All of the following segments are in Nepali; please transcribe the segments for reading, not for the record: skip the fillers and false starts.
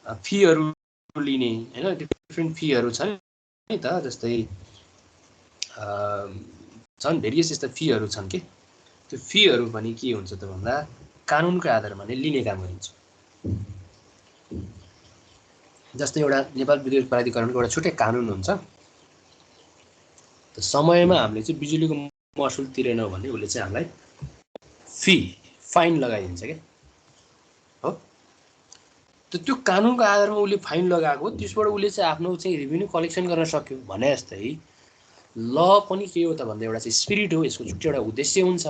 फीहरू लिने हैन, डिफ्रेन्ट फीहरू छन् नि त, जस्तै छन् भेरियस यस्ता फीहरू छन् कि त्यो फीहरू पनि के हुन्छ त भन्दा कानुनको आधारमा नै लिने काम गरिन्छ। जस्तै एउटा नेपाल विद्युत प्राधिकरणको एउटा छुट्टै कानुन हुन्छ, त समयमा हामीले चाहिँ बिजुलीको महसुल तिरेनौँ भने उसले चाहिँ हामीलाई फी फाइन लगाइदिन्छ क्या हो। त्यो कानुनको आधारमा उसले फाइन लगाएको, त्यसबाट उसले चाहिँ आफ्नो चाहिँ रेभिन्यू कलेक्सन गर्न सक्यो भने जस्तै ल पनि के हो त भन्दा एउटा चाहिँ स्पिरिट हो, यसको छुट्टै एउटा उद्देश्य हुन्छ,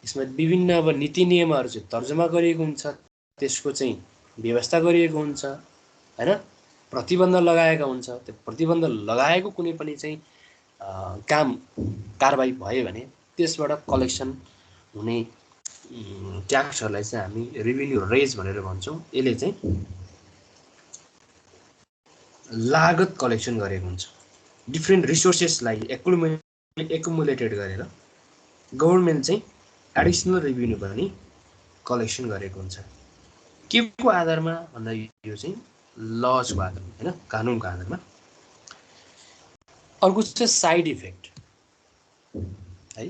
यसमा विभिन्न अब नीति नियमहरू चाहिँ तर्जुमा गरिएको हुन्छ, त्यसको चाहिँ व्यवस्था गरिएको हुन्छ हैन, प्रतिबन्ध लगाएका हुन्छ। त्यो प्रतिबन्ध लगाएको कुनै पनि चाहिँ काम कारबाही भयो भने त्यसबाट कलेक्सन हुने ट्याक्सहरूलाई चाहिँ हामी रेभिन्यू रेज भनेर भन्छौँ। यसले चाहिँ लागत कलेक्सन गरेको हुन्छ, डिफ्रेन्ट रिसोर्सेसलाई एकुमुलेटेड गरेर गभर्मेन्ट चाहिँ एडिसनल रेभिन्यू पनि कलेक्सन गरेको हुन्छ। के को आधारमा भन्दा यो चाहिँ लजको आधारमा हैन, कानुनको आधारमा। अर्को चाहिँ साइड इफेक्ट है,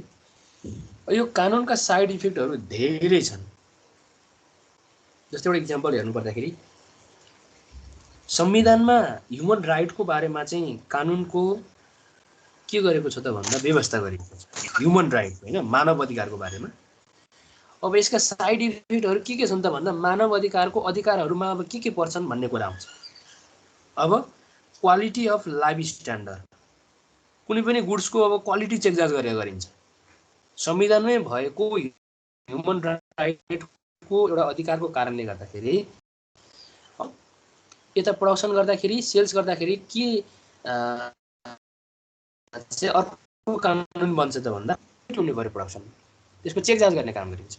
यो कानुनका साइड इफेक्टहरू धेरै छन्। जस्तै एउटा इक्जाम्पल हेर्नु पर्दाखेरि संविधानमा ह्युमन राइटको बारेमा चाहिँ कानुनको के गरेको छ त भन्दा व्यवस्था गरेको छ ह्युमन राइट हैन, मानव अधिकारको बारेमा। अब यसका साइड इफेक्टहरू के छन् त भन्दा मानव अधिकारको अधिकारहरूमा अब के पर्छन् भन्ने कुरा आउँछ। अब क्वालिटी अफ लाइफ स्ट्यान्डर्ड, कुनै पनि गुड्सको अब क्वालिटी चेक जाँच गरेर गरिन्छ। संविधानमै भएको ह्युमन राइटको एउटा अधिकारको कारणले गर्दाखेरि यता प्रडक्सन गर्दाखेरि सेल्स गर्दाखेरि के चाहिँ अर्को कानुन बन्छ त भन्दा हुने गरी प्रडक्सन त्यसको चेक जाँच गर्ने काम गरिन्छ।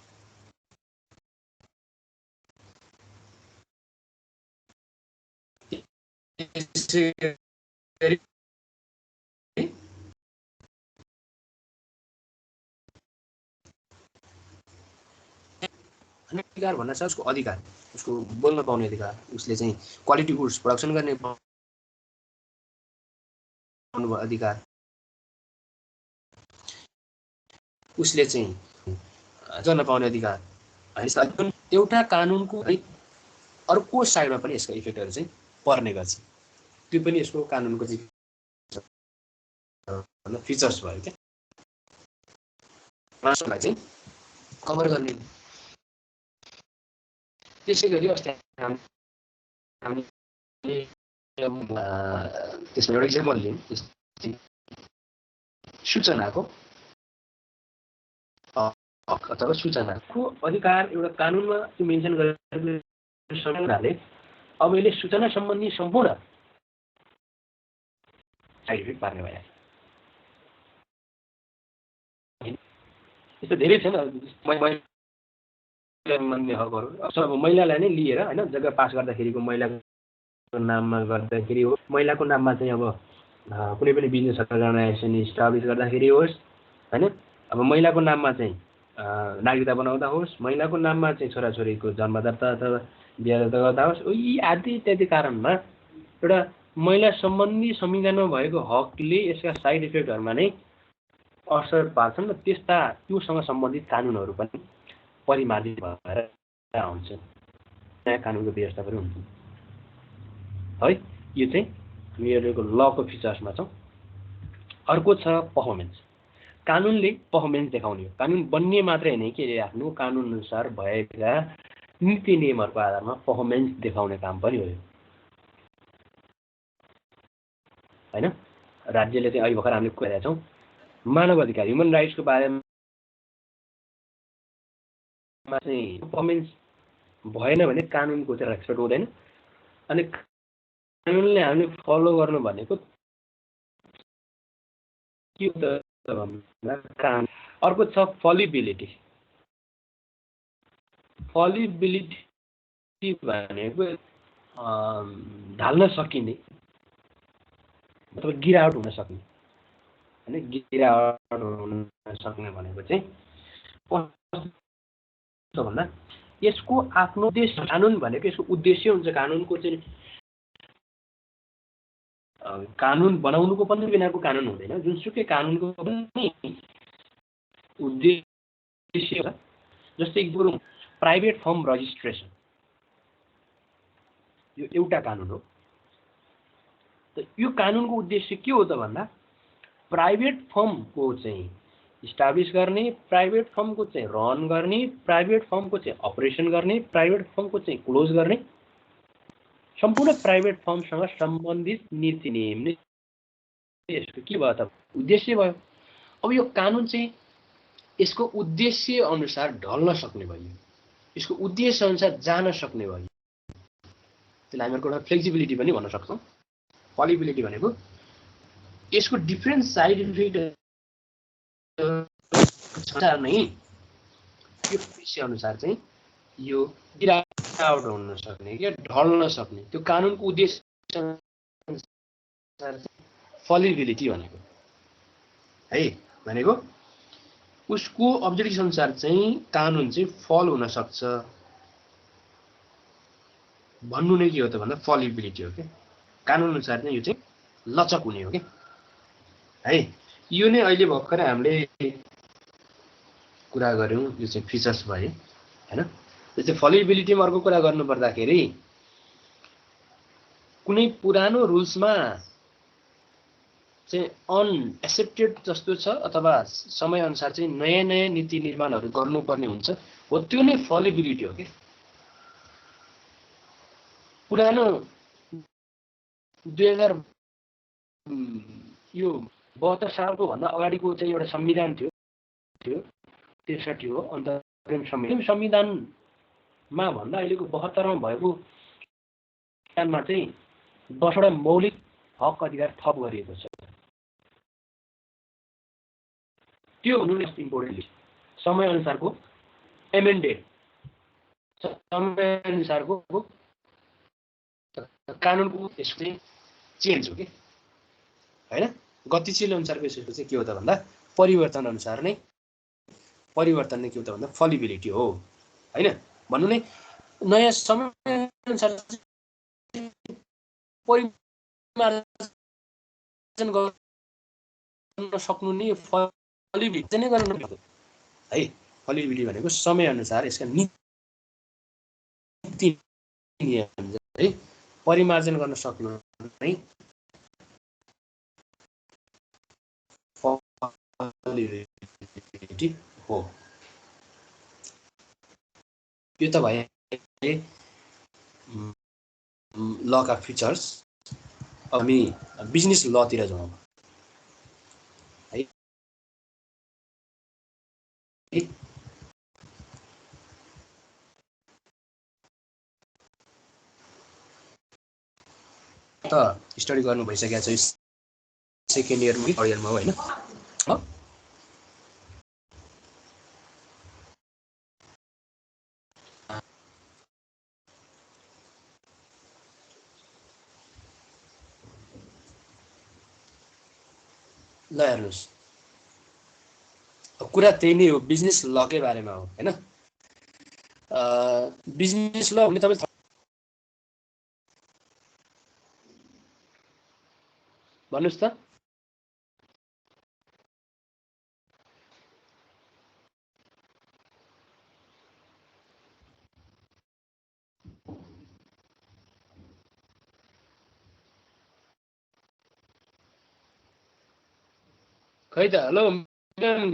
अधिकार भन्न छ उसको अधिकार, उसको बोल्न पाउने अधिकार, उसले चाहिँ क्वालिटी गुड्स प्रडक्सन गर्ने अधिकार, उसले चाहिँ गर्न पाउने अधिकार। एउटा कानुनको अर्को साइडमा पनि यसका इफेक्टहरू चाहिँ पर्ने गर्छ। त्यो पनि यसको कानुनको चाहिँ फिचर्स भयो क्या, मासुलाई चाहिँ कभर गर्ने। त्यसै गरी अस्ति हामीले त्यसमा एउटा इक्जाम्पल लियौँ, सूचनाको अथवा सूचनाको अधिकार एउटा कानुनमा त्यो मेन्सन गरेको हुनाले अब यसले सूचना सम्बन्धी सम्पूर्ण साइड इफेक्ट पार्ने भयो। यस्तो धेरै छन् मान्ने हकहरू। अब महिलालाई नै लिएर हैन, जग्गा पास गर्दाखेरिको महिलाको नाममा गर्दाखेरि हो, महिलाको नाममा चाहिँ अब कुनै पनि बिजनेस अर्गनाइजेसन इस्टाब्लिस गर्दाखेरि होस् हैन, अब महिलाको नाममा चाहिँ नागरिकता बनाउँदा होस्, महिलाको नाममा चाहिँ छोराछोरीको जन्म दर्ता अथवा बिहा दर्ता गर्दा होस्, यी आदि इत्यादि कारणमा एउटा महिला सम्बन्धी संविधानमा भएको हकले यसका साइड इफेक्टहरूमा नै असर पार्छन् र त्यस्ता त्योसँग सम्बन्धित कानुनहरू पनि परिमार्जित भएर आउँछ, नयाँ कानुनको व्यवस्था पनि हुन्छ है। यो चाहिँ हामीहरूको लको फिचर्समा छ। अर्को छ पर्फर्मेन्स। कानुनले पर्फर्मेन्स देखाउने हो। कानुन बन्ने मात्रै होइन कि आफ्नो कानुन अनुसार भएका नीति नियमहरूको आधारमा पर्फर्मेन्स देखाउने काम पनि हो हैन। राज्यले चाहिँ अहिले भर्खर हामीले कुरेका छौँ मानव अधिकार ह्युमन राइट्सको बारेमा चाहिँ पर्फर्मेन्स भएन भने कानुनको चाहिँ रेस्पेक्ट हुँदैन। अनि कानुनले हामीले फलो गर्नु भनेको के हो त भन्दा काम। अर्को छ फलिबिलिटी। फलिबिलिटी भनेको ढाल्न सकिने अथवा गिरावट हुन सक्ने हैन। गिरावट हुन सक्ने भनेको चाहिँ कस्तो भन्दा यसको आफ्नो उद्देश्य, कानुन भनेको यसको उद्देश्य हुन्छ। कानुनको चाहिँ कानुन बनाउनुको पनि बिनाको कानुन हुँदैन, जुनसुकै कानुनको पनि उद्देश्य छ। जस्तै गुरुङ प्राइभेट फर्म रजिस्ट्रेसन, यो एउटा कानुन हो। त यो कानुनको उद्देश्य के हो त भन्दा प्राइभेट फर्मको चाहिँ इस्टाब्लिस गर्ने, प्राइभेट फर्मको चाहिँ रन गर्ने, प्राइभेट फर्मको चाहिँ अपरेसन गर्ने, प्राइभेट फर्मको चाहिँ क्लोज गर्ने, सम्पूर्ण प्राइभेट फर्मसँग सम्बन्धित नीति नियम नै यसको के भयो त उद्देश्य भयो। अब यो कानुन चाहिँ यसको उद्देश्य अनुसार ढल्न सक्ने भयो, यसको उद्देश्य अनुसार जान सक्ने भयो। त्यसलाई हामी एउटा फ्लेक्सिबिलिटी पनि भन्न सक्छौँ। फलिबिलिटी भनेको यसको डिफ्रेन्ट साइड इफेक्ट नै यो उद्देश्य अनुसार चाहिँ यो गिरावट हुन सक्ने या ढल्न सक्ने, त्यो कानुनको उद्देश्य अनुसार फलिबिलिटी भनेको है। भनेको उसको अब्जेक्टिभ अनुसार चाहिँ कानुन चाहिँ फल हुन सक्छ भन्नु नै के हो त भन्दा फलिबिलिटी हो क्या। कानुन अनुसार चाहिँ यो चाहिँ लचक हुने हो क्या है। यो नै अहिले भर्खरै हामीले कुरा गऱ्यौँ, यो चाहिँ फिचर्स भयो हैन। जस्तै फलिबिलिटीमा अर्को कुरा गर्नु पर्दाखेरि कुनै पुरानो रुल्समा चाहिँ अनएक्सेप्टेड जस्तो छ अथवा समय अनुसार चाहिँ नयाँ नयाँ नीति निर्माणहरू गर्नुपर्ने हुन्छ, हो त्यो नै फलिबिलिटी हो क्या। पुरानो 2000 यो 72 सालको भन्दा अगाडिको चाहिँ एउटा संविधान थियो 63 हो अन्तरिम संविधानमा भन्दा अहिलेको 72 मा भएको संविधानमा चाहिँ 10 वटा मौलिक हक अधिकार थप गरिएको छ। त्यो हुनु इम्पोर्टेन्ट समय अनुसारको एमेन्डेड, समय अनुसारको कानुनको यसको चाहिँ चेन्ज हो कि हैन। गतिशील अनुसारको यसको चाहिँ के हो त भन्दा परिवर्तन अनुसार नै, परिवर्तन नै के हो त भन्दा फलिबिलिटी हो हैन। भन्नु नै नयाँ समय अनुसार परिमार्जन गर्न सक्नु नै फलिबिलिटी नै गर्नु है। फलिबिलिटी भनेको समय अनुसार यसका नीति नियम है परिमार्जन गर्न सक्नु नै फलिबिलिटी हो। यो त भयो लका फिचर्स। अब हामी बिजनेस लतिर जाउँ है। त स्टडी गर्नु भइसकेको छ सेकेन्ड इयरमा कि थर्ड इयरमा हो हैन। ल हेर्नुहोस्, कुरा त्यही नै हो, बिजनेस लकै बारेमा हो हैन। बिजनेस ल भने तपाईँ भन्नुहोस् त। खै त हेलो म्याम,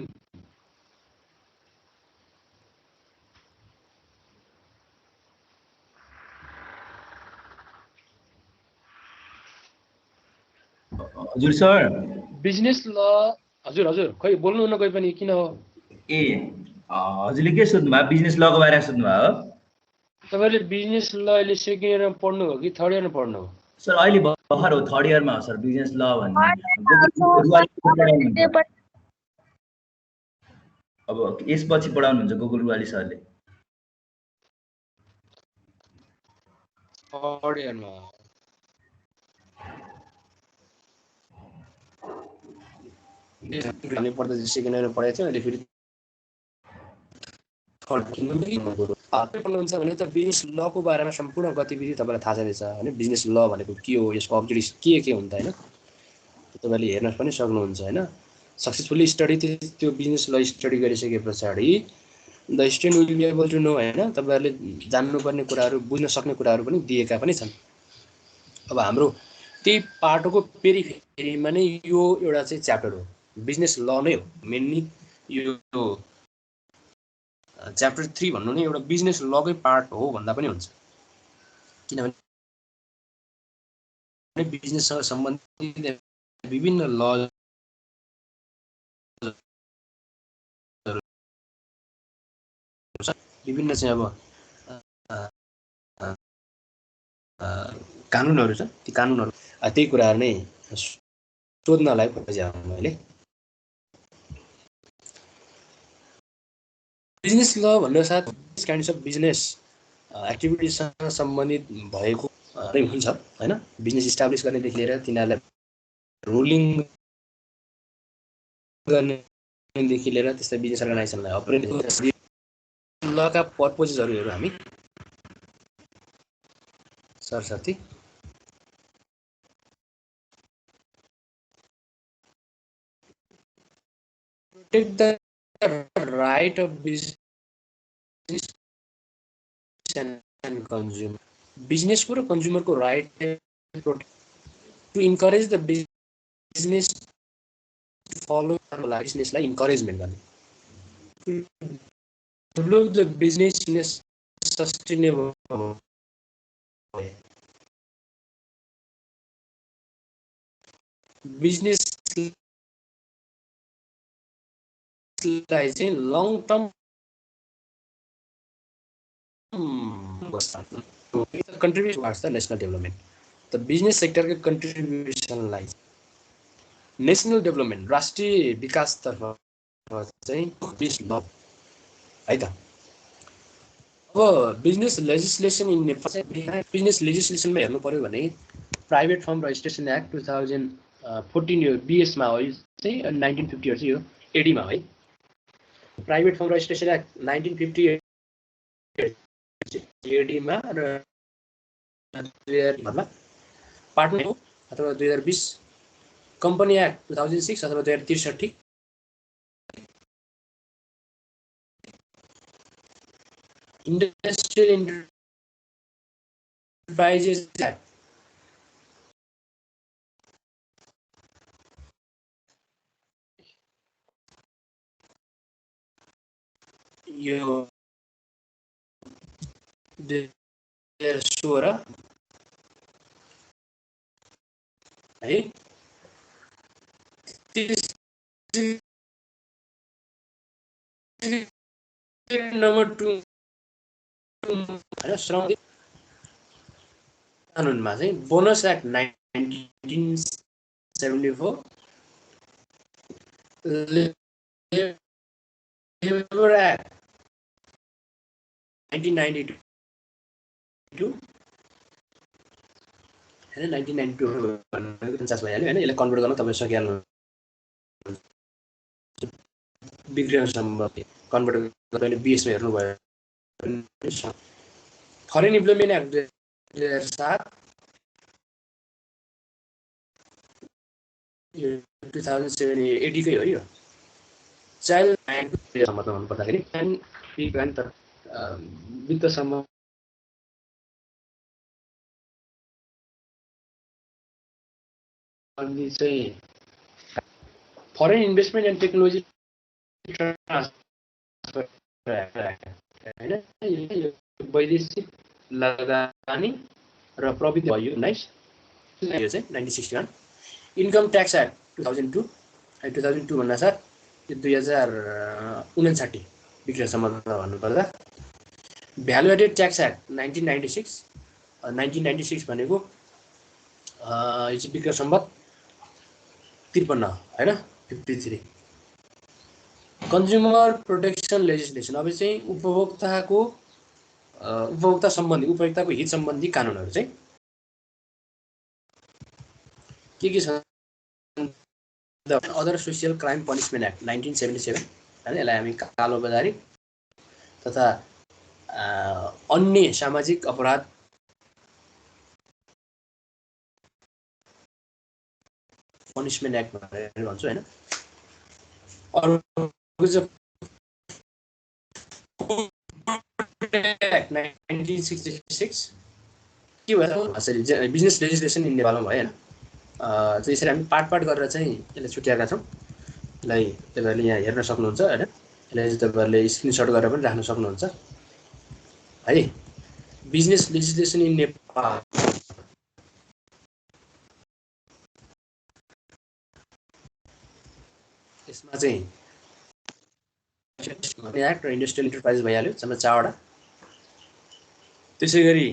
हजुर सर। बिजनेस ल हजुर हजुर खै बोल्नु न कोही पनि किन हो? ए हजुरले के सोध्नु भयो? बिजनेस लको बारेमा सोध्नु भयो? तपाईले बिजनेस ल अहिले सेकेन्ड इयरमा पढ्नु हो कि थर्ड इयरमा पढ्नु हो? सर अहिले भर्खर हो, थर्ड इयरमा हो सर बिजनेस ल भन्ने। अब यसपछि पढाउनुहुन्छ गोकुल रुवाली सरले। थर्ड इयरमा पढ्दा सेकेन्ड इयरमा पढाएको थियो, अहिले फेरि पढ्नुहुन्छ भने त बिजनेस लको बारेमा सम्पूर्ण गतिविधि तपाईँलाई थाहा छैनछ होइन। बिजनेस ल भनेको के हो, यसको अब्जेक्टिभ के हुन्छ होइन, तपाईँले हेर्न पनि सक्नुहुन्छ होइन। सक्सेसफुल्ली स्टडी त्यो बिजनेस ल स्टडी गरिसके पछाडि the student will be able to know होइन, तपाईँहरूले जान्नुपर्ने कुराहरू, बुझ्न सक्ने कुराहरू पनि दिएका पनि छन्। अब हाम्रो त्यही पाटोको पेरिफेरीमा नै यो एउटा चाहिँ च्याप्टर हो, बिजनेस ल नै हो मेनली। यो च्याप्टर 3 भन्नु नै एउटा बिजनेस लकै पार्ट हो भन्दा पनि हुन्छ, किनभने बिजनेससँग सम्बन्धित विभिन्न ल विभिन्न चाहिँ अब कानुनहरू छ। ती कानुनहरू त्यही कुराहरू नै सोध्नलाई खोजेँ मैले। बिजनेस ल भन्नु साथ काइन्ड्स अफ बिजनेस एक्टिभिटिजसँग सम्बन्धित भएको हुन्छ होइन। बिजनेस इस्टाब्लिस गर्नेदेखि लिएर तिनीहरूलाई रुलिङ गर्नेदेखि लिएर त्यस्तै बिजनेस अर्गनाइजेसनलाई अपरेट लका पर्पोजेसहरू हेरौँ हामी सरसाथी। Protect the right of business and consumer. बिजनेसको र कन्ज्युमरको right to encourage the business follow बिजनेसलाई इन्करेजमेन्ट गर्ने, develop the business in a sustainable बिजनेसलाई चाहिँ long term contribute towards the national development. त बिजनेस सेक्टरको कन्ट्रिब्युसनलाई नेसनल डेभलपमेन्ट राष्ट्रिय विकासतर्फ चाहिँ है त। अब business legislation in Nepal, business लेजिस्लेसनमा हेर्नु पर्यो भने प्राइभेट फर्म रजिस्ट्रेसन एक्ट 2014 यो बिएसमा हो, चाहिँ 1950 चाहिँ यो एडीमा है। प्राइभेट फर्म रजिस्ट्रेसन एक्ट 1958 एडीमा र पार्टमा हो अथवा 2020 कम्पनी एक्ट 2006 अथवा 2063 इन्डस्ट्रियल इन्टरप्राइजेस एक्ट यो 2016 है। नम्बर 2 होइन, श्रम कानुनमा चाहिँ बोनस एक्ट 1974, लेबर एक्ट 1992 होइन, 1992 भनेको 50 भइहाल्यो होइन। यसलाई कन्भर्ट गर्न तपाईँ सकिहाल्नु, विक्रमसम्म कन्भर्ट गरेर बिएसमा हेर्नुभयो। फरेन इम्प्लोइमेन्ट एक्ट 2007 यो 2007 एडीकै हो यो। चाइल्ड सम्म त भन्नुपर्दाखेरि वित्तसम्म अनि चाहिँ फरेन इन्भेस्टमेन्ट एन्ड टेक्नोलोजी होइन, वैदेशिक लगानी र प्रविधि भयो 19, यो चाहिँ 1961। इन्कम ट्याक्स एक्ट 2002 2002 भन्दा साथ 2059 विक्रमसम्म भन्नुपर्दा। भ्यालु एडेड ट्याक्स एक्ट 1996 1996 भनेको यो चाहिँ विक्रम सम्बत 53 होइन, 53। कन्ज्युमर प्रोटेक्सन लेजिस्लेसन, अब चाहिँ उपभोक्ता सम्बन्धी उपभोक्ताको हित सम्बन्धी कानुनहरू चाहिँ के छ। Other social crime punishment act 1977 होइन, यसलाई हामी कालो बजारी तथा अन्य सामाजिक अपराध पनिसमेन्ट एक्ट भनेर भन्छु हैन। अर्को चाहिँ 1966 के भयो बिजनेस लेजिस्लेसन इन नेपालमा भयो हैन। त्यसरी हामी पार्ट गरेर चाहिँ यसलाई छुट्याएका छौँ। यसलाई तपाईँहरूले यहाँ हेर्न सक्नुहुन्छ हैन। यसलाई चाहिँ तपाईँहरूले स्क्रिनसट गरेर पनि राख्न सक्नुहुन्छ है। बिजनेस लेजिस्लेसन इन नेपाल यसमा चाहिँ एक्ट र इन्डस्ट्रियल इन्टरप्राइज भइहाल्यो, जम्मा 4 वटा। त्यसै गरी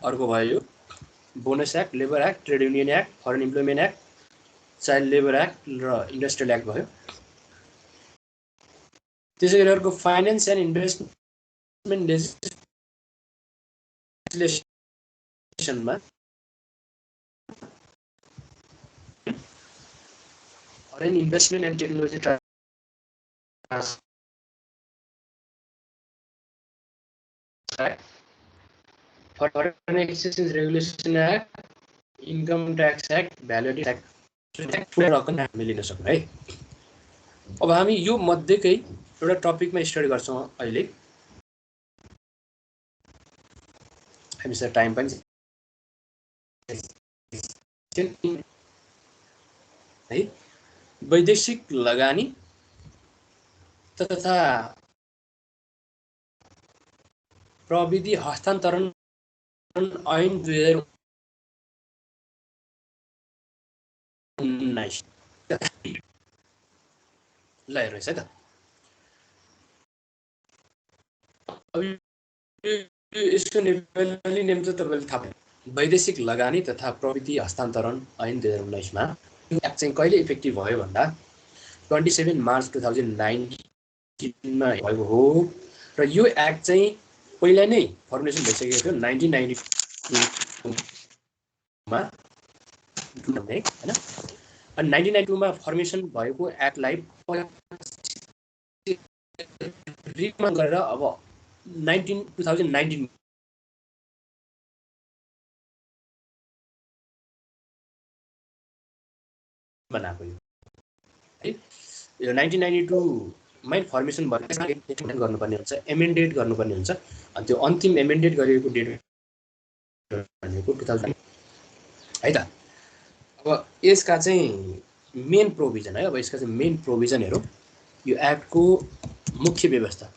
अर्को भयो यो bonus act, labour act, trade union act, foreign employment act, child labour act र इन्डस्ट्रियल एक्ट भयो। त्यसै गरी अर्को फाइनेन्स एन्ड इन्भेस्टमेन्ट लेजिस्लेसनमा foreign investment and technology foreign exchange regulation act, income tax act, value act हामी लिन सक्छौँ है। अब हामी यो मध्येकै एउटा टपिकमा स्टडी गर्छौँ अहिले। हामीसँग टाइम पनि है। वैदेशिक लगानी तथा प्रविधि हस्तान्तरण ऐन 2019 ल हेर्नुहोस् है त। यसको नेपाली नेम चाहिँ तपाईँले थाहा पाउनु। वैदेशिक लगानी तथा प्रविधि हस्तान्तरण ऐन 2019 मा यो एक्ट चाहिँ कहिले इफेक्टिभ भयो भन्दा 27 मार्च 2019 मा भएको हो। र यो एक्ट चाहिँ पहिला नै फर्मुलेसन भइसकेको थियो 1992 मा हैन। अनि 1992 मा फर्मेसन भएको एक्टलाई रिकमेन्ड गरेर अब 2019 बनाएको यो है। यो 1992 मै फर्मेसन भएको गर्नुपर्ने हुन्छ, एमेन्डेड गर्नुपर्ने हुन्छ। अनि त्यो अन्तिम एमेन्डेड गरिएको डेट भनेको 2000 है त। अब यसका चाहिँ मेन प्रोभिजन है। अब यसका चाहिँ मेन प्रोभिजनहरू यो एक्टको मुख्य व्यवस्था,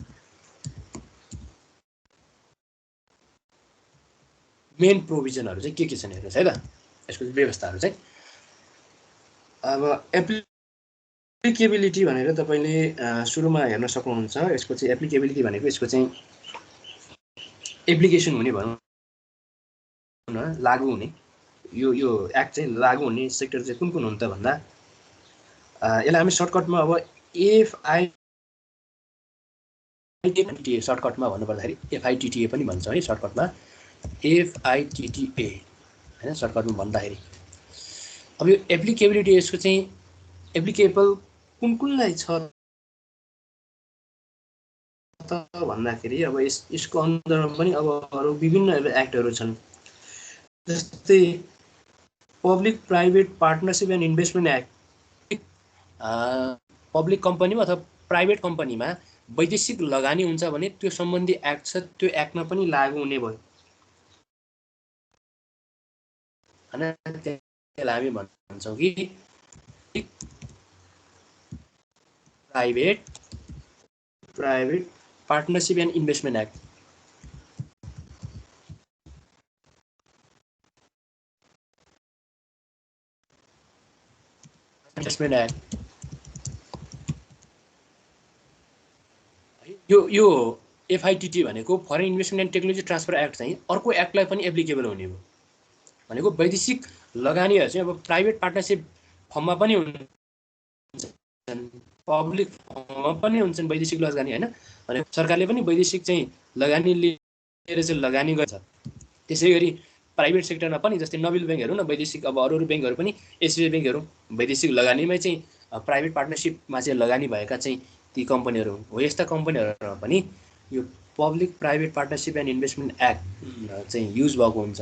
मेन प्रोभिजनहरू चाहिँ के छन् हेर्नुहोस् है त। यसको व्यवस्थाहरू चाहिँ अब एप्लिकेबिलिटी भनेर तपाईँले सुरुमा हेर्न सक्नुहुन्छ। यसको चाहिँ एप्लिकेबिलिटी भनेको यसको चाहिँ एप्लिकेसन हुने भनौँ न, लागू हुने यो एक्ट चाहिँ लागू हुने सेक्टर चाहिँ कुन हुन् त भन्दा यसलाई हामी सर्टकटमा अब एफआइटिटिए सर्टकटमा भन्नुपर्दाखेरि एफआइटिटिए पनि भन्छौँ है सर्टकटमा, एफआइटिटिए हैन सर्टकटमा भन्दाखेरि। अब यो एप्लिकेबिलिटी यसको चाहिँ एप्लिकेबल कुनलाई छ त भन्दाखेरि अब यसको अन्तर्गतमा पनि अब अरू विभिन्न एक्टहरू छन्। जस्तै public private partnership and investment act, public कम्पनीमा अथवा प्राइभेट कम्पनीमा वैदेशिक लगानी हुन्छ भने त्यो सम्बन्धी एक्ट छ, त्यो एक्टमा पनि लागू हुने भयो हैन। त्यसलाई हामी भन्छौँ कि private partnership and investment act. Investment act यो एफआइटिटी भनेको foreign investment and technology transfer act चाहिँ अर्को एक्टलाई पनि एप्लिकेबल हुने हो। भनेको वैदेशिक लगानीहरू चाहिँ अब प्राइभेट पार्टनरसिप फर्ममा पनि हुन्छन्, पब्लिक फर्ममा पनि हुन्छन् वैदेशिक लगानी हैन। भने सरकारले पनि वैदेशिक चाहिँ लगानी लिएर चाहिँ लगानी गर्छ। त्यसै गरी प्राइभेट सेक्टरमा पनि जस्तै नबिल ब्याङ्क हेरौँ न, वैदेशिक अब अरू ब्याङ्कहरू पनि एसबिआई ब्याङ्कहरू वैदेशिक लगानीमै चाहिँ प्राइभेट पार्टनरसिपमा चाहिँ लगानी भएका चाहिँ ती कम्पनीहरू हो। यस्ता कम्पनीहरूमा पनि यो public private partnership and investment act चाहिँ युज भएको हुन्छ।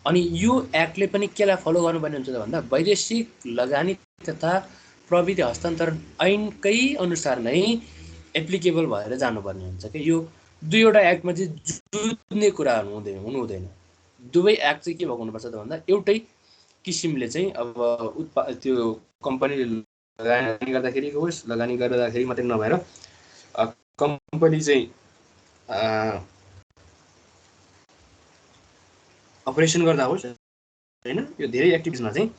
अनि यो एक्टले पनि केलाई फलो गर्नुपर्ने हुन्छ त भन्दा वैदेशिक लगानी तथा प्रविधि हस्तान्तरण ऐनकै अनुसार नै एप्लिकेबल भएर जानुपर्ने हुन्छ कि यो दुईवटा एक्टमा चाहिँ जुझ्ने कुरा हुनु हुँदैन। दुवै एक्ट चाहिँ के भएको हुनुपर्छ त भन्दा एउटै किसिमले चाहिँ अब त्यो कम्पनीले लगानी गर्दाखेरि होस्, लगानी गर्दाखेरि मात्रै नभएर कम्पनी चाहिँ अपरेसन गर्दा होस् होइन, यो धेरै एक्टिभिटिजमा चाहिँ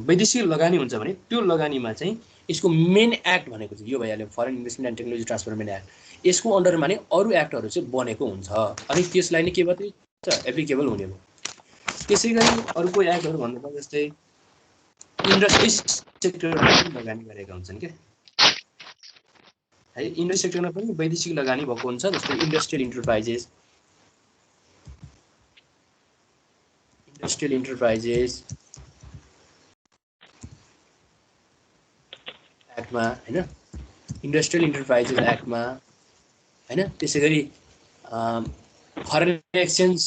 वैदेशिक लगानी हुन्छ भने त्यो लगानीमा चाहिँ यसको मेन एक्ट भनेको चाहिँ यो भइहाल्यो foreign investment and technology transferment act. यसको अन्डरमा नै अरू एक्टहरू चाहिँ बनेको हुन्छ अनि त्यसलाई नै के भयो एप्लिकेबल हुने भयो। त्यसै गरी अर्को एक्टहरू भन्नुपर्दा जस्तै इन्डस्ट्री सेक्टरमा लगानी गरेका हुन्छन् क्या है। इन्डस्ट्री सेक्टरमा पनि वैदेशिक लगानी भएको हुन्छ जस्तै इन्डस्ट्रियल इन्टरप्राइजेस एक्टमा होइन, इन्डस्ट्रियल इन्टरप्राइजेस एक्टमा होइन। त्यसै गरी फरेन एक्सचेन्ज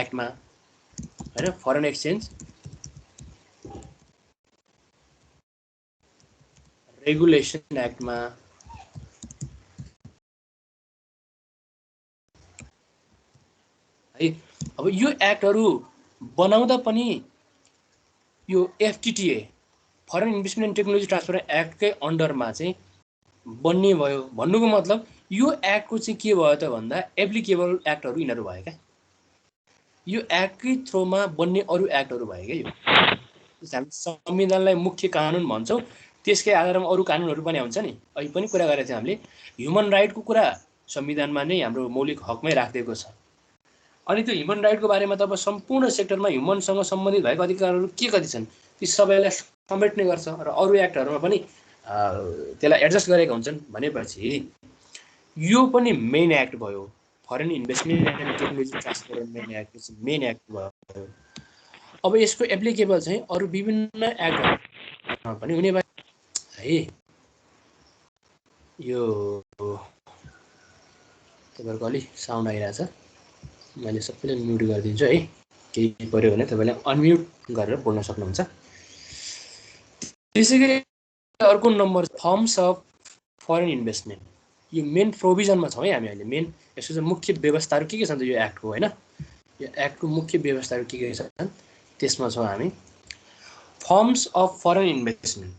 एक्टमा होइन, फरेन एक्सचेन्ज रेगुलेसन एक्टमा है। अब यो एक्टहरू बनाउँदा पनि यो FTTA foreign investment and technology transfer एक्टकै अन्डरमा चाहिँ बन्ने भयो। भन्नुको मतलब यो एक्टको चाहिँ के भयो त भन्दा एप्लिकेबल एक्टहरू यिनीहरू भयो क्या। यो एक्टकै थ्रोमा बन्ने अरू एक्टहरू भयो क्या। यो हामी संविधानलाई मुख्य कानुन भन्छौँ, त्यसकै आधारमा अरू कानुनहरू पनि हुन्छ नि। अहिले पनि कुरा गरेको थियौँ हामीले, ह्युमन राइटको कुरा संविधानमा नै हाम्रो मौलिक हकमै राखिदिएको छ। अनि त्यो ह्युमन राइटको बारेमा त अब सम्पूर्ण सेक्टरमा ह्युमनसँग सम्बन्धित भएको अधिकारहरू के कति छन् ती सबैलाई समेट्ने गर्छ र अरू एक्टहरूमा पनि त्यसलाई एडजस्ट गरेका हुन्छन् भनेपछि यो पनि मेन एक्ट भयो। Foreign investment and technology transferment act चाहिँ मेन एक्ट भयो। अब यसको एप्लिकेबल चाहिँ अरू विभिन्न एक्टहरूमा पनि हुने भयो है। यो तपाईँहरूको अलि साउन्ड आइरहेछ, मैले सबैलाई म्युट गरिदिन्छु है। केही पर्यो भने तपाईँले अनम्युट गरेर बोल्न सक्नुहुन्छ। त्यसै गरी अर्को number firms of foreign investment. यो मेन प्रोभिजनमा छौँ है हामी अहिले। मेन यसको चाहिँ मुख्य व्यवस्थाहरू के छन् त यो एक्टको होइन, यो एक्टको मुख्य व्यवस्थाहरू के छन् त्यसमा छौँ हामी। Firms of foreign investment.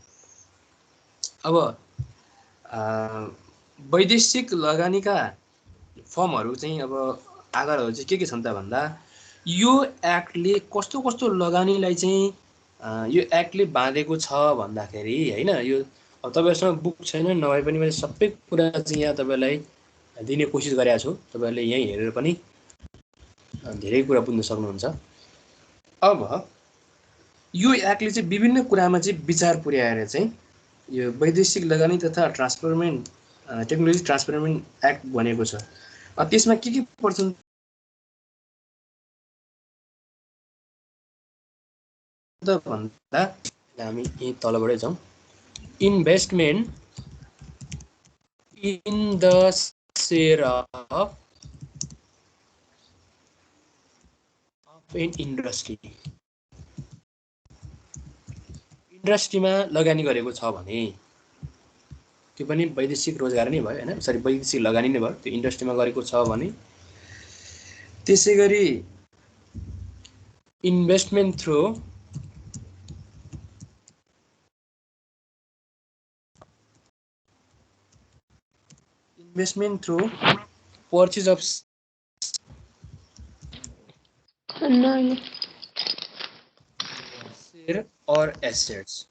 अब वैदेशिक लगानीका फर्महरू चाहिँ अब आधारहरू चाहिँ के छन् त भन्दा यो एक्टले कस्तो कस्तो लगानीलाई चाहिँ यो एक्टले बाँधेको छ भन्दाखेरि होइन। यो अब तपाईँहरूसँग बुक छैन नभए पनि मैले सबै कुरा चाहिँ यहाँ तपाईँलाई दिने कोसिस गरेको छु। तपाईँहरूले यहीँ हेरेर पनि धेरै कुरा बुझ्न सक्नुहुन्छ। अब यो एक्टले चाहिँ विभिन्न कुरामा चाहिँ विचार पुर्याएर चाहिँ यो वैदेशिक लगानी तथा ट्रान्सफरमेन्ट टेक्नोलोजी ट्रान्सफरमेन्ट एक्ट बनेको छ। त्यसमा के पर्छन् त भन्दा हामी यही तलबाटै जाउँ। Investment in the share of an industry. इन्डस्ट्रीमा लगानी गरेको छ भने त्यो पनि वैदेशिक रोजगार नै भयो होइन, सरी वैदेशिक लगानी नै भयो। त्यो इन्डस्ट्रीमा गरेको छ भने त्यसै गरी investment through purchase of share और एसेट्स।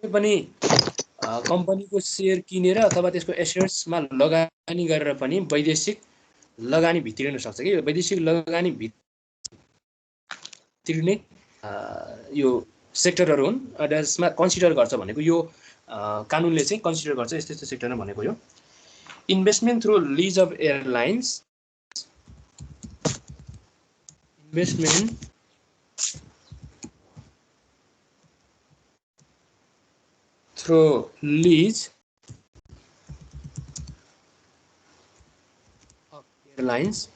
कुनै पनि कम्पनीको सेयर किनेर अथवा त्यसको एसेट्समा लगानी गरेर पनि वैदेशिक लगानी भित्रिन सक्छ कि। वैदेशिक लगानी भित्रिने यो सेक्टरहरू हुन् जसमा कन्सिडर गर्छ भनेको यो कानुनले चाहिँ कन्सिडर गर्छ यस्तो यस्तो सेक्टरमा भनेको यो। Investment through lease of airlines. Investment through lease of airlines.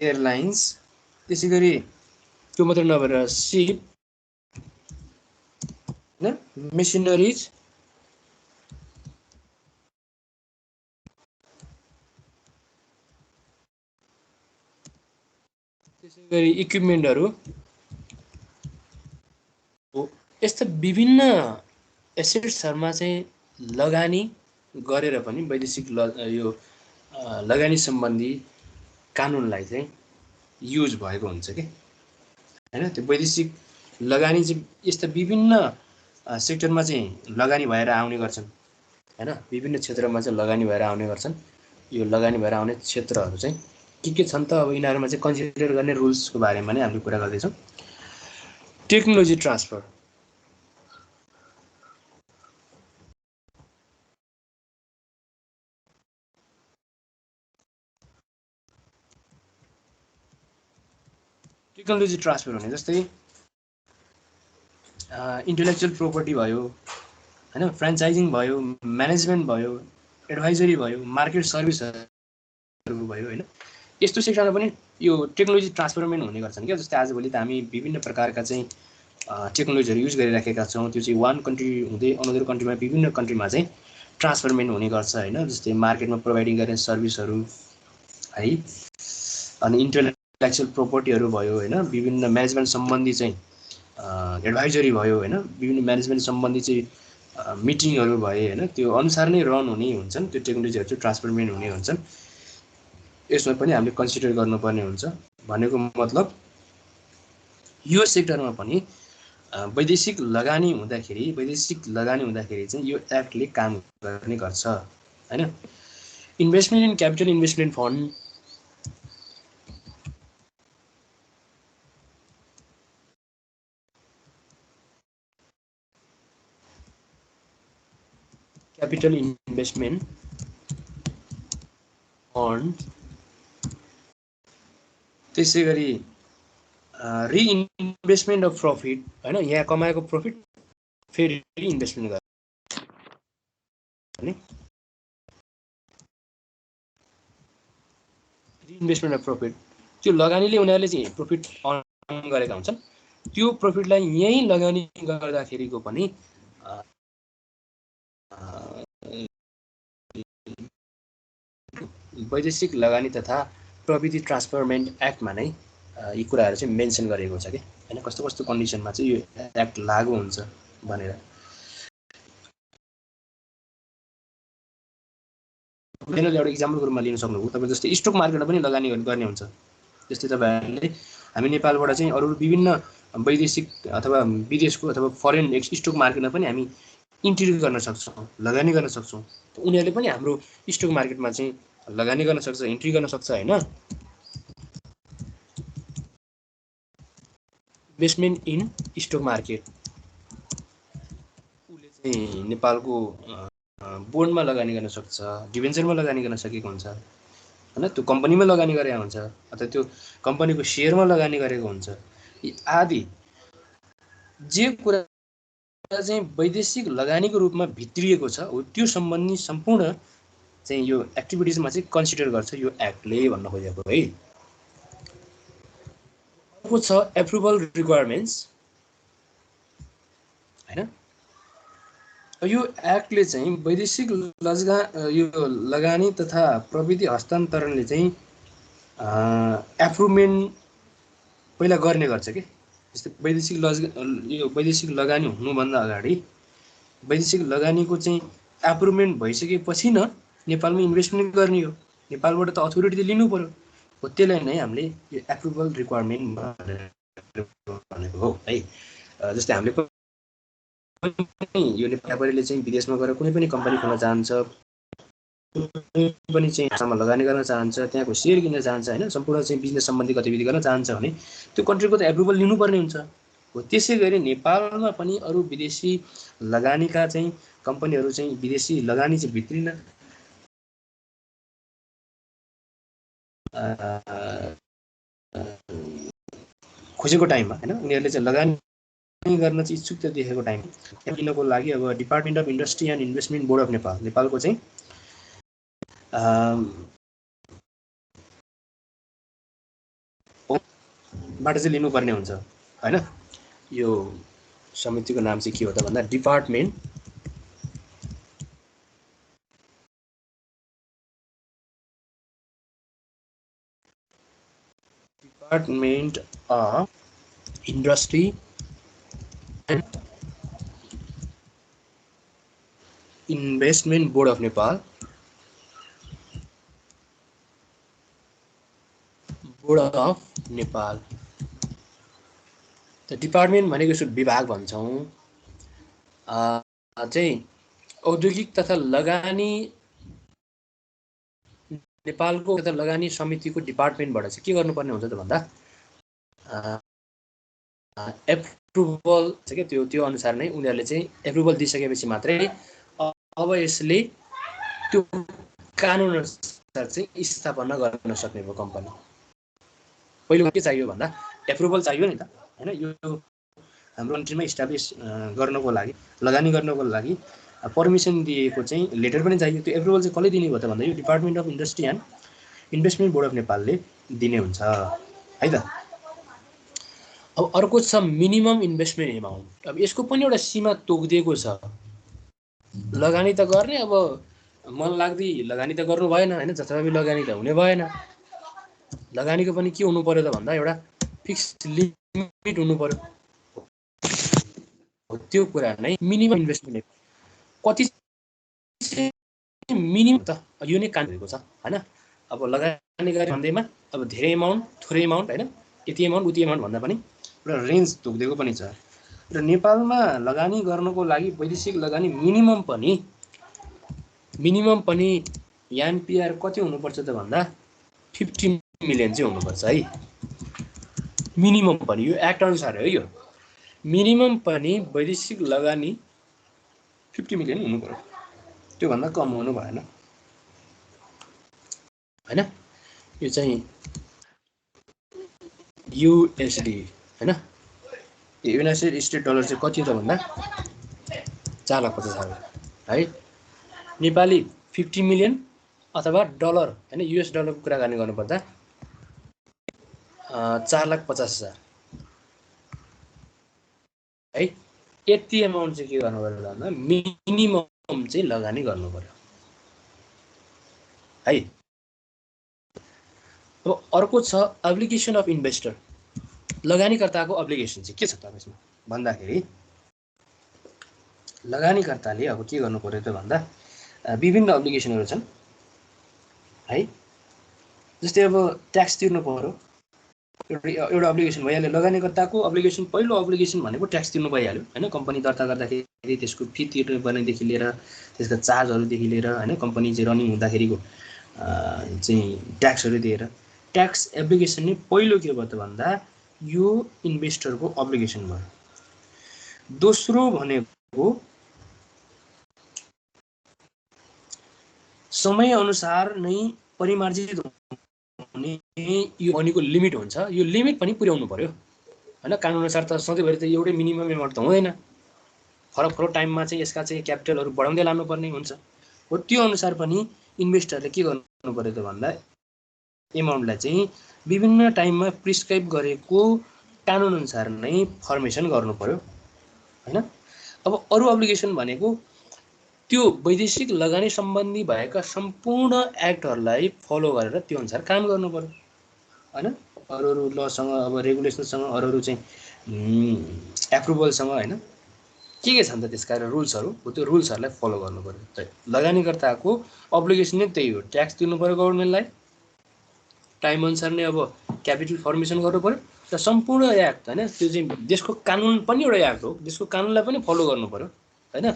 Airlines. त्यसै गरी त्यो मात्र नभएर शिप हैन मेसिनरिज त्यसै गरी इक्विपमेन्टहरु हो यस्ता विभिन्न एसेट्सहरुमा चाहिँ लगानी गरेर पनि वैदेशिक यो लगानी सम्बन्धी कानुनलाई चाहिँ युज भएको हुन्छ के हैन त्यो वैदेशिक लगानी चाहिँ यस्ता विभिन्न सेक्टरमा चाहिँ लगानी भएर आउने गर्छन् हैन विभिन्न क्षेत्रमा चाहिँ लगानी भएर आउने गर्छन् यो लगानी भएर आउने क्षेत्रहरु चाहिँ के छन् त अब यिनीहरुमा चाहिँ कन्सिडर गर्ने रुल्सको बारेमा नै हामीले कुरा गर्दै छौं टेक्नोलोजी ट्रान्सफर टेक्नोलोजी ट्रान्सफर भने जस्तै इन्टेलेक्चुअल प्रोपर्टी भयो हैन फ्र्यान्चाइजिङ भयो म्यानेजमेन्ट भयो एडभाइजरी भयो मार्केट सर्भिसहरु भयो हैन यस्तो सेक्टरमा पनि यो टेक्नोलोजी ट्रान्सफरमेन्ट हुने गर्छन् के जस्तै आजभोलि त हामी विभिन्न प्रकारका चाहिँ टेक्नोलोजीहरु युज गरिराखेका छौं त्यो चाहिँ वान कन्ट्री हुँदै अनदर कन्ट्रीमा विभिन्न कन्ट्रीमा चाहिँ ट्रान्सफरमेन्ट हुने गर्छ हैन जस्तै मार्केटमा प्रोभाइडिङ गर्ने सर्भिसहरु है अनि इन्टेलेक्चुअल प्रोपर्टीहरु भयो हैन विभिन्न म्यानेजमेन्ट सम्बन्धी चाहिँ एडभाइजरी भयो हैन विभिन्न म्यानेजमेन्ट सम्बन्धी चाहिँ मिटिङहरु भए हैन त्यो अनुसार नै रन हुने हुन्छन् त्यो टेक्नोलोजीहरु चाहिँ ट्रान्सफरमेन्ट हुने हुन्छन् यसमा पनि हामीले कन्सिडर गर्नुपर्ने हुन्छ भनेको मतलब यो सेक्टरमा पनि वैदेशिक लगानी हुँदाखेरि चाहिँ यो एक्टले काम गर्ने गर्छ हैन investment in capital investment fund capital investment fund त्यसै गरी रिइन्भेस्टमेन्ट अफ प्रॉफिट हैन यहाँ कमाएको प्रॉफिट फेरि रिइन्भेस्टमेन्ट गर्ने रिइन्भेस्टमेन्ट अफ प्रॉफिट त्यो लगानीले उनीहरुले चाहिँ प्रॉफिट अर्न गरेका हुन्छन् त्यो प्रॉफिटलाई यही लगानी गर्दाखेरिको पनि वैदेशिक लगानी तथा प्रविधि ट्रान्सफरमेन्ट एक्टमा नै यी कुराहरु चाहिँ मेन्सन गरेको छ के हैन कस्तो कस्तो कन्डिसनमा चाहिँ यो एक्ट लागू हुन्छ भनेर मैले एउटा एक्जाम्पलको रूपमा लिन सक्नुहुन्छ तपाईं जस्तै स्टक मार्केटमा पनि लगानी गर्ने हुन्छ जस्तै तपाईहरुले हामी नेपालबाट चाहिँ अरु विभिन्न वैदेशिक अथवा विदेशको अथवा फरेन स्टक मार्केटमा पनि हामी इन्ट्री गर्न सक्छौं लगानी गर्न सक्छौं उनीहरुले पनि हाम्रो स्टक मार्केटमा चाहिँ लगानी गर्न सक्छ इन्ट्री गर्न सक्छ हैन इन्भेस्टमेन्ट इन स्टक मार्केट उले चाहिँ नेपालको बोन्डमा लगानी गर्न सक्छ डिबेन्चरमा लगानी गर्न सकेको हुन्छ हैन त्यो कम्पनीमा लगानी गरेको हुन्छ अथवा त्यो कम्पनीको शेयरमा लगानी गरेको हुन्छ यी आदि जे कुरा चाहिँ वैदेशिक लगानीको रूपमा भित्रिएको छ त्यो सम्बन्धी सम्पूर्ण चाहिँ यो एक्टिभिटिजमा चाहिँ कन्सिडर गर्छ यो एक्टले भन्न खोजेको है अर्को छ एप्रुभल रिक्वायरमेन्ट्स हैन यो एक्टले चाहिँ वैदेशिक यो लगानी तथा प्रविधि हस्तान्तरणले चाहिँ एप्रुभमेन्ट पहिला गर्ने गर्छ के जस्तै वैदेशिक लगानी हुनुभन्दा अगाडि वैदेशिक लगानीको चाहिँ एप्रुभमेन्ट भइसकेपछि न नेपालमा इन्भेस्टमेन्ट गर्ने हो नेपालबाट त अथोरिटी लिनु पर्यो हो त्यसलाई नै हामीले यो एप्रुभल रिक्वायरमेन्ट भनेको हो है जस्तै हामीले यो नेपालीले चाहिँ विदेशमा गएर कुनै पनि कम्पनी खोल्न चाहन्छ कुनै पनि चाहिँ देशमा लगानी गर्न चाहन्छ त्यहाँको शेयर किन्न चाहन्छ हैन सम्पूर्ण चाहिँ बिजनेस सम्बन्धी गतिविधि गर्न चाहन्छ भने त्यो कन्ट्रीको त एप्रुभल लिनुपर्ने हुन्छ हो। त्यसै गरी नेपालमा पनि अरू विदेशी लगानीका चाहिँ कम्पनीहरू चाहिँ विदेशी लगानी चाहिँ भित्रिन खोजेको टाइममा हैन उनीहरूले चाहिँ लगानी गर्न चाहिँ इच्छुकता देखेको टाइम लिनको लागि अब department of industry and investment board of Nepal नेपालको चाहिँ बाट चाहिँ लिनुपर्ने हुन्छ हैन। यो समितिको नाम चाहिँ के हो त भन्दा department of industry and investment board of Nepal board of Nepal. त डिपार्टमेन्ट भनेको यसो विभाग भन्छौँ चाहिँ औद्योगिक तथा लगानी नेपालको तथा लगानी समितिको डिपार्टमेन्टबाट चाहिँ के गर्नुपर्ने हुन्छ त भन्दा एप्रुभल चाहिँ के त्यो अनुसार नै उनीहरूले चाहिँ एप्रुभल दिइसकेपछि मात्रै अब यसले त्यो कानुन अनुसार चाहिँ स्थापना गर्न सक्ने भयो कम्पनी। पहिलो के चाहियो भन्दा एप्रुभल चाहियो नि त हैन। यो हाम्रो कन्ट्रीमा इस्टाब्लिस गर्नको लागि लगानी गर्नको लागि पर्मिसन दिएको चाहिँ लेटर पनि चाहियो। त्यो एप्रुभल चाहिँ कसले दिने भयो त भन्दा यो department of industry and investment board of नेपालले दिने हुन्छ है त। अब अर्को छ मिनिमम इन्भेस्टमेन्ट एमाउन्ट। अब यसको पनि एउटा सीमा तोकिदिएको छ। लगानी त गर्ने अब मन लाग्दै लगानी त गर्नु भएन हैन, जथाभावी लगानी त हुने भएन। लगानीको पनि के हुनु पर्यो त भन्दा एउटा फिक्स लिमिट हुनु पर्यो। त्यो कुरा नै मिनिमम इन्भेस्टमेन्ट कति मिनिमम त यो नै काम भएको छ हैन। अब लगानी गरे भन्दैमा अब धेरै एमाउन्ट थोरै एमाउन्ट हैन, यति एमाउन्ट उति एमाउन्ट भन्दा पनि एउटा रेन्ज तोकिदिएको पनि छ। र नेपालमा लगानी गर्नको लागि वैदेशिक लगानी मिनिमम पनि एनपीआर कति हुनुपर्छ त भन्दा 50 मिलियन चाहिँ हुनुपर्छ है। मिनिमम पनि यो एक्ट अनुसार हो। यो मिनिमम पनि वैदेशिक लगानी 50 मिलियन हुनु पर्यो, त्यो भन्दा कम हुनु भएन हैन। यो चाहिँ युएसडी हैन। युनाइटेड स्टेट डलर चाहिँ कति हो त भन्दा 4,50,000 है। नेपाली 50 मिलियन अथवा डलर हैन युएस डलरको कुराकानी गर्नुपर्दा 4,50,000 है। यति एमाउन्ट चाहिँ के गर्नु पर्यो भन्दा मिनिमम चाहिँ लगानी गर्नु पर्यो है। अब अर्को छ अब्लिगेसन अफ इन्भेस्टर। लगानीकर्ताको अब्लिगेसन चाहिँ के छ त यसमा भन्दाखेरि लगानीकर्ताले अब के गर्नु पर्यो त भन्दा विभिन्न अब्लिगेसनहरू छन् है। जस्तै अब ट्याक्स तिर्नु पर्यो, एउटा अब्लिगेसन भइहाल्यो। लगानीकर्ताको अब्लिगेसन पहिलो अब्लिगेसन भनेको ट्याक्स तिर्नु भइहाल्यो हैन। कम्पनी दर्ता गर्दाखेरि त्यसको फी तिर्नुपर्नेदेखि लिएर त्यसका चार्जहरूदेखि लिएर हैन, कम्पनी चाहिँ रनिङ हुँदाखेरिको चाहिँ ट्याक्सहरू दिएर ट्याक्स एब्लिगेसन नै पहिलो के भयो त भन्दा यो इन्भेस्टरको अब्लिगेसन भयो। दोस्रो भनेको समय अनुसार नै परिमार्जित हुने यो मनीको लिमिट हुन्छ, यो लिमिट पनि पुर्याउनु पर्यो हैन। कानुन अनुसार त सधैँभरि त एउटै मिनिमम एमाउन्ट त हुँदैन, फरक फरक टाइममा चाहिँ यसका चाहिँ क्यापिटलहरू बढाउँदै लानुपर्ने हुन्छ हो। त्यो अनुसार पनि इन्भेस्टरले के गर्नु पर्यो त भन्दा एमाउन्टलाई चाहिँ विभिन्न टाइममा प्रिस्क्राइब गरेको कानुन अनुसार नै फर्मेसन गर्नु पर्यो हैन। अब अरू अब्लिगेसन भनेको त्यो वैदेशिक लगानी सम्बन्धी भएका सम्पूर्ण एक्टहरूलाई फलो गरेर त्यो अनुसार काम गर्नु पर्यो हैन। अरू लसँग अब रेगुलेसनसँग अरू चाहिँ एप्रुभलसँग हैन के छन् त त्यसका रुल्सहरू हो, त्यो रुल्सहरूलाई फलो गर्नु पर्यो। लगानीकर्ताको अब्लिगेसन नै त्यही हो, ट्याक्स तिर्नु पर्यो गभर्नमेन्टलाई, टाइम अनुसार नै अब क्यापिटल फर्मेसन गर्नु पर्यो र सम्पूर्ण एक्ट हैन त्यो चाहिँ देशको कानुन पनि एउटा एक्ट हो, देशको कानुनलाई पनि फलो गर्नु पर्यो हैन।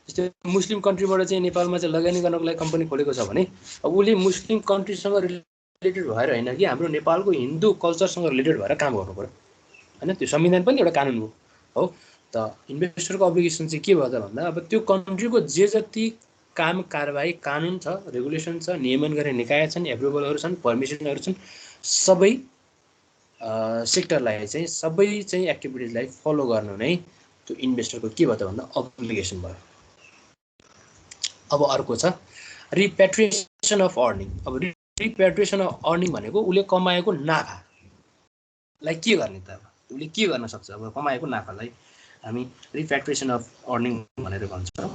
जस्तै मुस्लिम कन्ट्रीबाट चाहिँ नेपालमा चाहिँ लगानी गर्नको लागि कम्पनी खोलेको छ भने अब उसले मुस्लिम कन्ट्रीसँग रिलेटेड भएर हैन कि हाम्रो नेपालको हिन्दू कल्चरसँग रिलेटेड भएर काम गर्नु पर्यो हैन। त्यो संविधान पनि एउटा कानुन हो। हो। त इन्भेस्टरको अब्लिगेसन चाहिँ के भयो त भन्दा अब त्यो कन्ट्रीको जे जति काम कारबाही कानुन छ, रेगुलेसन छ, नियमन गर्ने निकाय छन्, एप्रुभलहरू छन्, पर्मिसनहरू छन्, सबै सेक्टरलाई चाहिँ सबै चाहिँ एक्टिभिटिजलाई फलो गर्नु नै त्यो इन्भेस्टरको के भयो त भन्दा अब्लिगेसन भयो। अब अर्को छ रिपेट्रिएसन अफ अर्निङ। अब रिपेट्रिएसन अफ अर्निङ भनेको उसले कमाएको नाफालाई के गर्ने त, अब उसले के गर्न सक्छ, अब कमाएको नाफालाई हामी रिपेट्रिएसन अफ अर्निङ भनेर भन्छौँ।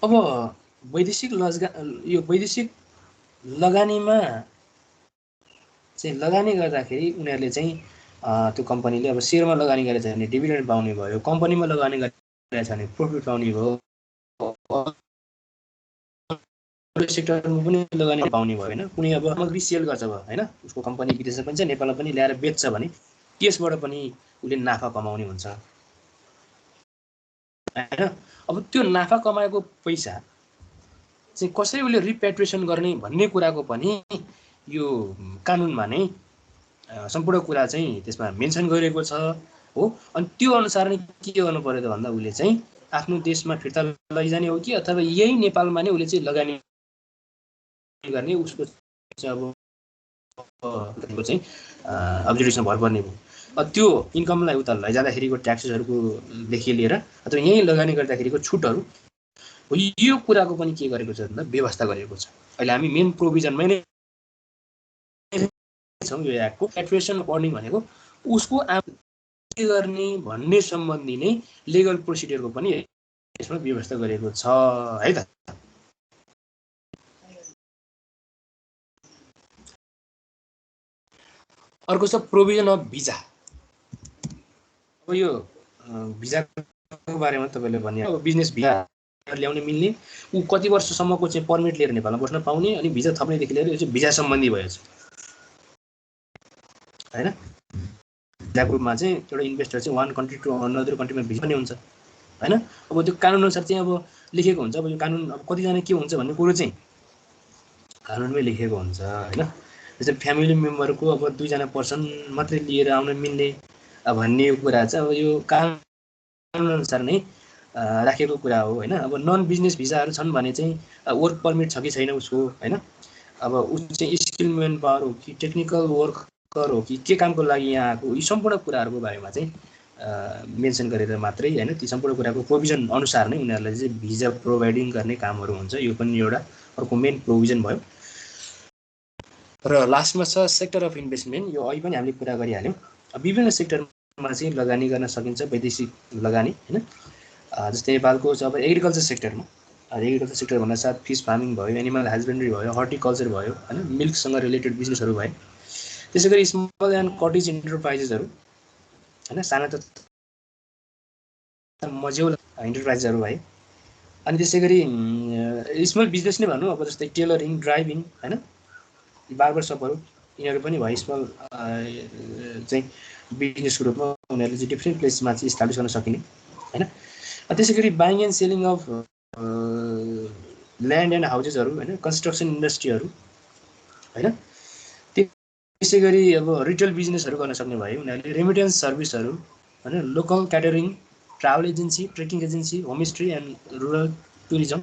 अब वैदेशिक लगानीमा चाहिँ लगानी गर्दाखेरि उनीहरूले चाहिँ त्यो कम्पनीले अब सेयरमा लगानी गरेछ भने डिभिडेन्ड पाउने भयो, कम्पनीमा लगानी गरेछ भने प्रफिट पाउने भयो, सेक्टरमा पनि लगानी पाउने भयो होइन। कुनै अब सामग्री सेल गर्छ भयो होइन, उसको कम्पनी विदेशमा पनि छ, नेपालमा पनि ल्याएर बेच्छ भने त्यसबाट पनि उसले नाफा कमाउने हुन्छ होइन। अब त्यो नाफा कमाएको पैसा चाहिँ कसरी उसले रिपेट्रिएसन गर्ने भन्ने कुराको पनि यो कानुनमा नै सम्पूर्ण कुरा चाहिँ त्यसमा मेन्सन गरिएको छ हो। अनि त्यो अनुसार नै के गर्नु पर्यो त भन्दा उसले चाहिँ आफ्नो देशमा फिर्ता लैजाने हो कि अथवा यही नेपालमा नै उसले चाहिँ लगानी गर्ने, उसको चाहिँ अब चाहिँ अब्जर्भेसन भर पर्ने भयो। त्यो इन्कमलाई उता लैजाँदाखेरिको ट्याक्सेसहरूकोदेखि लिएर अथवा यहीँ लगानी गर्दाखेरिको छुटहरू, यो कुराको पनि के गरेको छ भन्दा व्यवस्था गरेको छ। अहिले हामी मेन प्रोभिजनमै नै छौँ यो एक्टको। रिपेट्रिएसन अफ अर्निङ भनेको उसको के गर्ने भन्ने सम्बन्धी नै लिगल प्रोसिडियरको पनि यसमा व्यवस्था गरेको छ है त। अर्को छ प्रोभिजन अफ भिजा। अब यो भिजाको बारेमा तपाईँले भने अब बिजनेस भिजा ल्याउन मिल्ने, ऊ कति वर्षसम्मको चाहिँ पर्मिट लिएर नेपालमा बस्न पाउने, अनि भिजा थप्नेदेखि लिएर यो चाहिँ भिजा सम्बन्धी भयो होइन। भिजाको रूपमा चाहिँ एउटा इन्भेस्टर चाहिँ वान कन्ट्री टु अनदर कन्ट्रीमा भिजा पनि हुन्छ होइन। अब त्यो कानुन अनुसार चाहिँ अब लेखेको हुन्छ। अब यो कानुन अब कतिजना के हुन्छ भन्ने कुरो चाहिँ कानुनमै लेखेको हुन्छ होइन। जस्तै फ्यामिली मेम्बरको अब 2 जना पर्सन मात्रै लिएर आउन मिल्ने भन्ने कुरा चाहिँ अब यो कानुन अनुसार नै राखेको कुरा हो होइन। अब नन बिजनेस भिजाहरू छन् भने चाहिँ वर्क पर्मिट छ कि छैन उसको होइन। अब उस चाहिँ स्किल मेन पावर हो कि टेक्निकल वर्कर हो कि के कामको लागि यहाँ आएको, यी सम्पूर्ण कुराहरूको बारेमा चाहिँ मेन्सन गरेर मात्रै होइन, ती सम्पूर्ण कुराको प्रोभिजन अनुसार नै उनीहरूलाई चाहिँ भिजा प्रोभाइडिङ गर्ने कामहरू हुन्छ। यो पनि एउटा अर्को मेन प्रोभिजन भयो। र लास्टमा छ सेक्टर अफ इन्भेस्टमेन्ट। यो अहिले पनि हामीले कुरा गरिहाल्यौँ। विभिन्न सेक्टरमा चाहिँ लगानी गर्न सकिन्छ, वैदेशिक लगानी होइन। जस्तै नेपालको चाहिँ अब एग्रिकल्चर सेक्टरमा, एग्रिकल्चर सेक्टर भन्दा साथ फिस फार्मिङ भयो, एनिमल हस्बेन्ड्री भयो, हर्टिकल्चर भयो होइन, मिल्कसँग रिलेटेड बिजनेसहरू भए। त्यसै गरी स्मल एन्ड कटेज इन्टरप्राइजेसहरू होइन, साना तथा मझौला इन्टरप्राइजेसहरू भए। अनि त्यसै गरी स्मल बिजनेस नै भनौँ, अब जस्तै टेलरिङ, ड्राइभिङ होइन, बार्बर सपहरू, यिनीहरू पनि भयो स्मल चाहिँ बिजनेसको रूपमा उनीहरूले चाहिँ डिफ्रेन्ट प्लेसमा चाहिँ इस्टाब्लिस गर्न सकिने होइन। त्यसै गरी buying and selling of land and हाउसेसहरू होइन, कन्स्ट्रक्सन इन्डस्ट्रीहरू होइन। त्यसै गरी अब रिटेल बिजनेसहरू गर्न सक्ने भयो उनीहरूले। रेमिटेन्स सर्भिसहरू होइन, local catering, travel agency, trekking agency, homestay and rural tourism,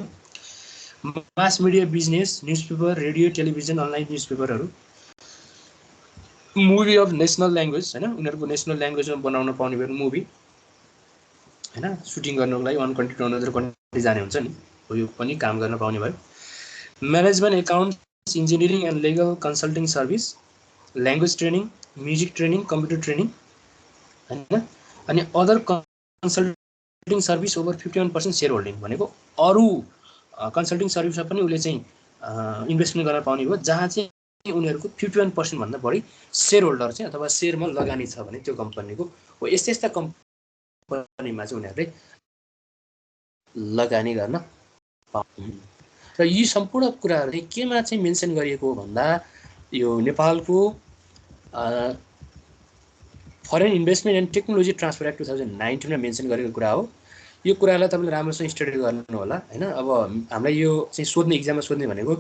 mass media business, newspaper, radio, television, online न्युजपेपरहरू, मुभी अफ नेसनल ल्याङ्ग्वेज होइन, उनीहरूको नेसनल ल्याङ्ग्वेजमा बनाउन पाउने भयो मुभी होइन, सुटिङ गर्नको लागि one country to another country जाने हुन्छ नि, यो पनि काम गर्न पाउने भयो। Management, accounts, engineering and legal consulting service, language training, music training, computer training होइन। अनि other consulting service over 51% share holding भनेको अरू कन्सल्टिङ सर्भिसमा पनि उसले चाहिँ इन्भेस्टमेन्ट गर्न पाउने भयो, जहाँ चाहिँ उनीहरूको 51% भन्दा बढी सेयर होल्डर चाहिँ अथवा सेयरमा लगानी छ भने त्यो कम्पनीको हो। यस्ता कम्पनीमा चाहिँ उनीहरूले लगानी गर्न पाउने। र यी सम्पूर्ण कुराहरू केमा चाहिँ मेन्सन गरिएको भन्दा यो नेपालको foreign investment and technology transfer act 2019 मा मेन्सन गरेको कुरा हो। यो कुरालाई तपाईँले राम्रोसँग स्टडी गर्नु होला होइन। अब हामीलाई यो चाहिँ सोध्ने इक्जाममा सोध्ने भनेको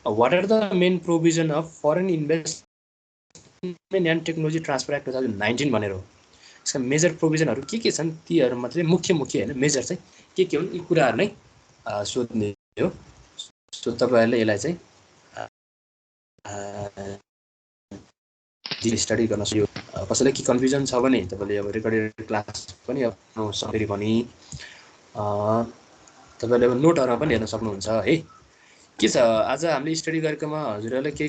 what are the main provision of foreign investment and technology transfer act 2019 भनेर हो। यसका मेजर प्रोभिजनहरू के छन् तीहरूमा चाहिँ मुख्य होइन मेजर चाहिँ के हुन् यी कुराहरू नै सोध्ने हो। सो तपाईँहरूले यसलाई चाहिँ स्टडी गर्न सक्यो। कसैलाई के कन्फ्युजन छ भने तपाईँले अब रेकर्डेड क्लास पनि हेर्नु सक्यो भने तपाईँले अब नोटहरूमा पनि हेर्न सक्नुहुन्छ है। के छ आज हामीले स्टडी गरेकोमा हजुरहरूले केही